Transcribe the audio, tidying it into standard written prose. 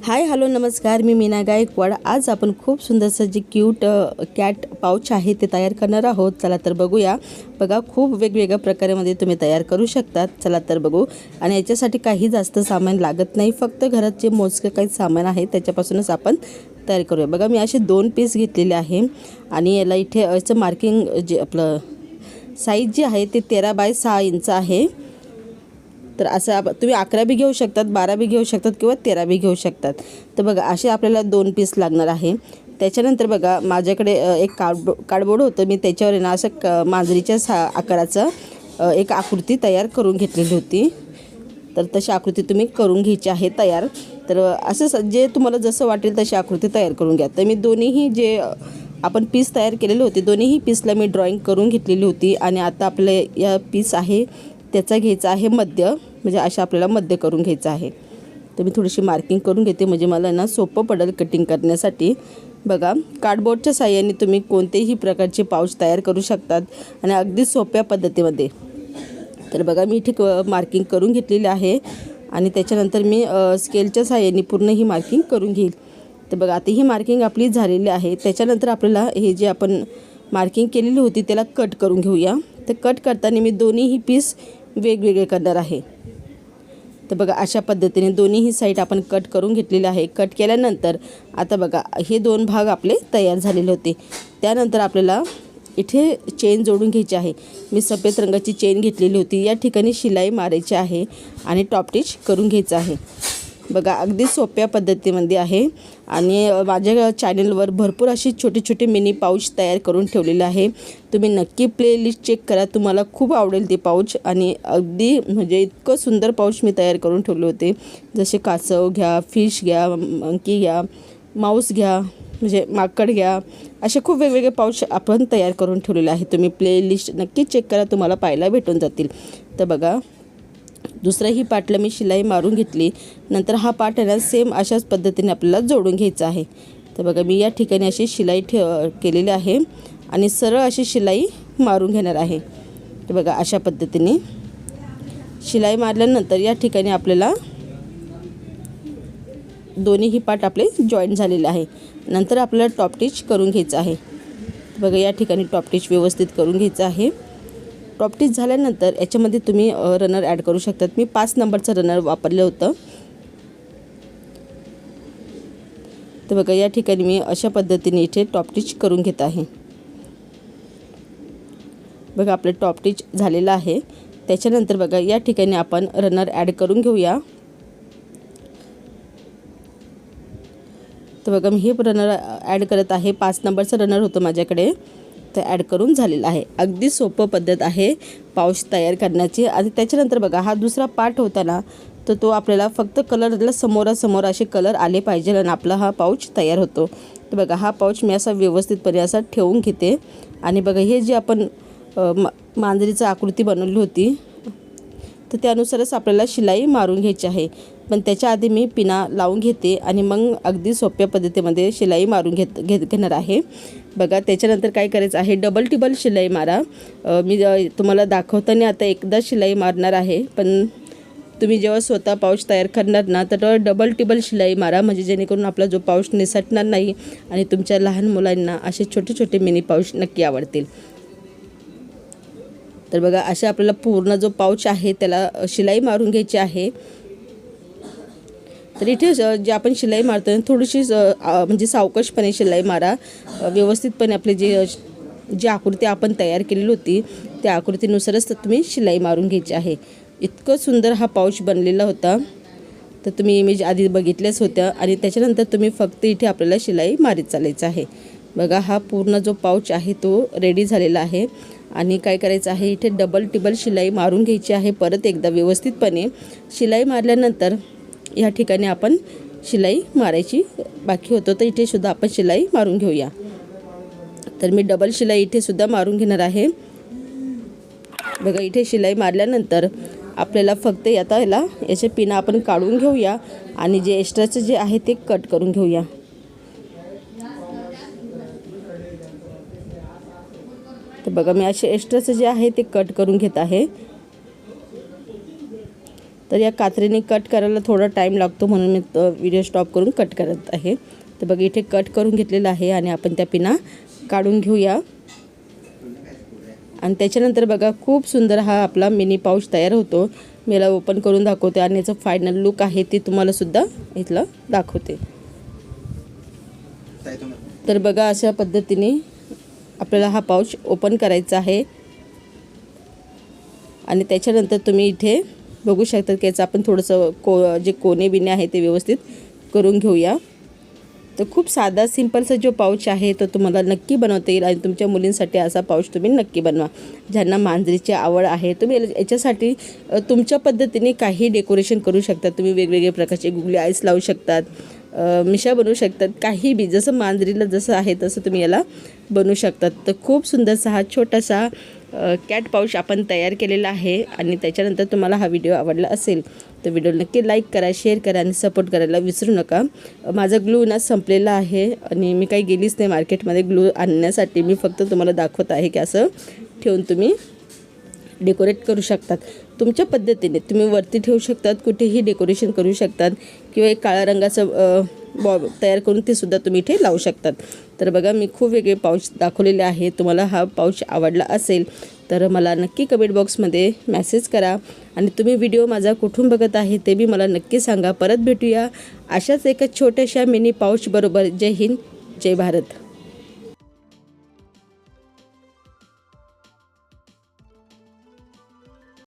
Hi hello नमस्कार, मी मीना गायकवाड। आज आपण खूप सुंदरसं जे क्यूट कॅट पाउच आहे ते तयार करणार आहोत। चला तर बघूया। बघा, खूप वेगवेगळ्या प्रकारामध्ये तुम्ही तयार करू शकतात। चला तर बघू। आणि याच्यासाठी काही जास्त सामान लागत नाही, फक्त घरात जे मोजके काही सामान आहे त्याच्यापासूनच आपण तयार करूया। बघा, मी असे 2 पीस घेतलेले आहे आणि याला इथे याचं मार्किंग जे आपलं साईज जे आहे ते 13 बाय 6 इंच आहे। तर असं तुम्ही 11 बी घेऊ शकतात, 12 बी घेऊ शकतात किंवा 13 बी घेऊ शकतात। तर बघा, असे आपल्याला 2 पीस लागणार आहे। त्याच्यानंतर बघा, माझ्याकडे एक कार्डबोर्ड होतं, मी त्याच्यावर आहे ना असं मांजरीच्या आकाराचं एक आकृती तयार करून घेतलेली होती। तर तशी आकृती तुम्ही करून घ्यायची आहे तयार। तर असं जे तुम्हाला जसं वाटेल तशी आकृती तयार करून घ्या। तर मी दोन्हीही जे आपण पीस तयार केलेले होते, दोन्हीही पीसला मी ड्रॉइंग करून घेतलेली होती। आणि आता आपले या पीस आहे त्याचा घ्यायचा आहे मध्य, म्हणजे अशा आपल्याला मध्य करून घ्यायचं आहे। तर मी थोडीशी मार्किंग करून घेते, म्हणजे मला ना सोपं पडेल कटिंग करण्यासाठी। बघा, कार्डबोर्डच्या साहाय्याने तुम्ही कोणतेही प्रकारचे पाऊच तयार करू शकतात आणि अगदी सोप्या पद्धतीमध्ये। तर बघा, मी इथे मार्किंग करून घेतलेली आहे आणि त्याच्यानंतर मी स्केलच्या साहाय्याने पूर्ण ही मार्किंग करून घेईल। तर बघा, आता ही मार्किंग आपली झालेली आहे। त्याच्यानंतर आपल्याला हे जे आपण मार्किंग केलेली होती त्याला कट करून घेऊया। तर कट करताना मी दोन्हीही पीस वेगवेगळे करणार आहे। तर बघा, अशा पद्धतीने दोन्हीही साईड आपण कट करून घेतलेले आहे। कट केल्यानंतर आता बघा, हे 2 भाग आपले तयार झालेले होते। त्यानंतर आपल्याला इथे चेन जोडून घ्यायची आहे। मी सफेद रंगाची चेन घेतलेली होती। या ठिकाणी शिलाई मारायची आहे आणि टॉप स्टिच करून घ्यायचं आहे। बघा, अगदी सोप्या पद्धतीमध्ये आहे। आणि माझ्या चॅनलवर भरपूर अशी छोटे छोटे मिनी पाऊच तयार करून ठेवलेले आहे। तुम्ही नक्की प्लेलिस्ट चेक करा, तुम्हाला खूप आवडेल ते पाऊच। आणि अगदी म्हणजे इतकं सुंदर पाऊच मी तयार करून ठेवले होते। जसे कासव घ्या, फिश घ्या, मंकी घ्या, माऊस घ्या, म्हणजे माकड घ्या, असे खूप वेगवेगळे पाऊच आपण तयार करून ठेवलेले आहे। तुम्ही प्लेलिस्ट नक्की चेक करा, तुम्हाला पाहायला भेटून जातील। तर बघा, दुसऱ्याही पार्टला मी शिलाई मारून घेतली। नंतर हा पार्ट आहे ना सेम अशाच पद्धतीने आपल्याला जोडून घ्यायचा आहे। तर बघा, मी या ठिकाणी अशी शिलाई केलेली आहे आणि सरळ अशी शिलाई मारून घेणार आहे। तर बघा, अशा पद्धतीने शिलाई मारल्यानंतर या ठिकाणी आपल्याला दोन्हीही पार्ट आपले जॉईंट झालेले आहे। नंतर आपल्याला टॉप स्टिच करून घ्यायचं आहे। बघा, या ठिकाणी टॉप स्टिच व्यवस्थित करून घ्यायचं आहे। टॉप स्टिच झाल्यानंतर याच्यामध्ये तुम्ही रनर ॲड करू शकतात। मी 5 नंबरचं रनर वापरलं होतं। तर बघा, या ठिकाणी मी अशा पद्धतीने इथे टॉप स्टिच करून घेत आहे। बघा, आपलं टॉप स्टिच झालेलं आहे। त्याच्यानंतर बघा, या ठिकाणी आपण रनर ॲड करून घेऊया। तर बघा, मी हे रनर ॲड करत आहे। 5 नंबरचं रनर होतं माझ्याकडे, तर ॲड करून झालेलं आहे। अगदी सोपं पद्धत आहे पाऊच तयार करण्याची। आणि त्याच्यानंतर बघा, हा दुसरा पार्ट होता ना, तर तो आपल्याला फक्त कलरला समोरासमोर असे कलर आले पाहिजे आणि आपला हा पाऊच तयार होतो। तर बघा, हा पाऊच मी असा व्यवस्थितपणे असा ठेवून घेते। आणि बघा, हे जे आपण मांजरीची आकृती बनवली होती तर त्यानुसारच आपल्याला शिलाई मारून घ्यायची आहे। पण त्याच्या आधी मी पिना लावून घेते आणि मग अगदी सोप्या पद्धतीमध्ये शिलाई मारून घेणार आहे। बघा, त्याच्यानंतर काय करायचं आहे, डबल टिबल शिलाई मारा। मी तुम्हाला दाखवताना आता एकदा शिलाई मारणार आहे, पण तुम्ही जेव्हा स्वतः पाऊच तयार करणार ना तर डबल टिबल शिलाई मारा, म्हणजे जेणेकरून आपला जो पाऊच निसटणार नाही आणि तुमच्या लहान मुलांना असे छोटे छोटे मिनी पाऊच नक्की आवडतील। तर बघा, अशा आपल्याला पूर्ण जो पाऊच आहे त्याला शिलाई मारून घ्यायची आहे। तर इथे जे आपण शिलाई मारतो थोडीशी म्हणजे सावकाशपणे शिलाई मारा। व्यवस्थितपणे आपले जी आकृती आपण तयार केलेली होती त्या आकृतीनुसारच तुम्ही शिलाई मारून घ्यायची आहे। इतकं सुंदर हा पाऊच बनलेला होता, तर तुम्ही इमेज आधी बघितल्याच होत्या। आणि त्याच्यानंतर तुम्ही फक्त इथे आपल्याला शिलाई मारीत चालायचं आहे। बघा, हा पूर्ण जो पाऊच आहे तो रेडी झालेला आहे। आणि काय करायचं आहे, इथे डबल टिबल शिलाई मारून घ्यायची आहे परत एकदा व्यवस्थितपणे। शिलाई मारल्यानंतर या ठिकाणी आपण शिलाई मारायची बाकी होतं, तर इथे सुद्धा आपण शिलाई मारून घेऊया। तर मी डबल शिलाई इथे सुद्धा मारून घेणार आहे। बघा, इथे शिलाई मारल्यानंतर आपल्याला फक्त आता याचे पिना आपण काढून घेऊया आणि जे एक्स्ट्राचं जे आहे ते कट करून घेऊया। तर बघा, मी असे एक्स्ट्राचं जे आहे ते कट करून घेत आहे। तर या कात्रीने कट करायला थोडा टाईम लागतो, म्हणून मी व्हिडिओ स्टॉप करून कट करत आहे. तर बघा इथे कट करून घेतलेलं आहे आणि आपण त्या पिना काढून घेऊया. आणि त्याच्यानंतर बघा खूप सुंदर हा आपला मिनी पाऊच तयार होतो. मी याला ओपन करून दाखवते आणि याचं फायनल लुक आहे ते तुम्हाला सुद्धा इथलं दाखवते. तर बघा अशा पद्धतीने आपल्याला हा पाऊच ओपन करायचा आहे. आणि त्याच्यानंतर तुम्ही इथे बघू शकता की याचं आपण थोडंसं जे कोने बिने आहे ते व्यवस्थित करून घेऊया. तर खूप साधा सिंपलसा जो पाऊच आहे तो तुम्हाला नक्की बनवता येईल आणि तुमच्या मुलींसाठी असा पाऊच तुम्ही नक्की बनवा. ज्यांना मांजरीची आवड आहे तुम्ही याच्यासाठी तुमच्या पद्धतीने काही डेकोरेशन करू शकता. तुम्ही वेगवेगळे प्रकारचे गुगली आईस लावू शकतात, मिशा बनवू शकतात, काही बी जसं मांजरीला जसं आहे तसं तुम्ही याला बनवू शकतात. तर खूप सुंदरसा हा छोटासा कॅट पाऊच आपण तयार केलेला आहे. आणि त्याच्यानंतर तुम्हाला हा व्हिडिओ आवडला असेल तर व्हिडिओ नक्की लाईक करा, शेअर करा आणि सपोर्ट करायला विसरू नका. माझा ग्लू ना संपलेला आहे आणि मी काही गेलीच नाही मार्केटमध्ये ग्लू आणण्यासाठी. मी फक्त तुम्हाला दाखवत आहे की असं ठेवून तुम्ही डेकोरेट करू शकतात. तुमच्या पद्धतीने तुम्ही वरती ठेवू शकतात, कुठेही डेकोरेशन करू शकतात किंवा एक काळ्या रंगाचं बॉब तयार करून ते सुद्धा तुम्ही इथे लावू शकतात. तर बघा मी खूप वेगळे पाऊच दाखवलेले आहे. तुम्हाला हा पाऊच आवडला असेल तर मला नक्की कमेंट बॉक्समध्ये मेसेज करा आणि तुम्ही व्हिडिओ माझा कुठून बघत आहे ते बी मला नक्की सांगा. परत भेटूया अशाच एका छोट्याशा मिनी पाऊच बरोबर. जय हिंद, जय भारत.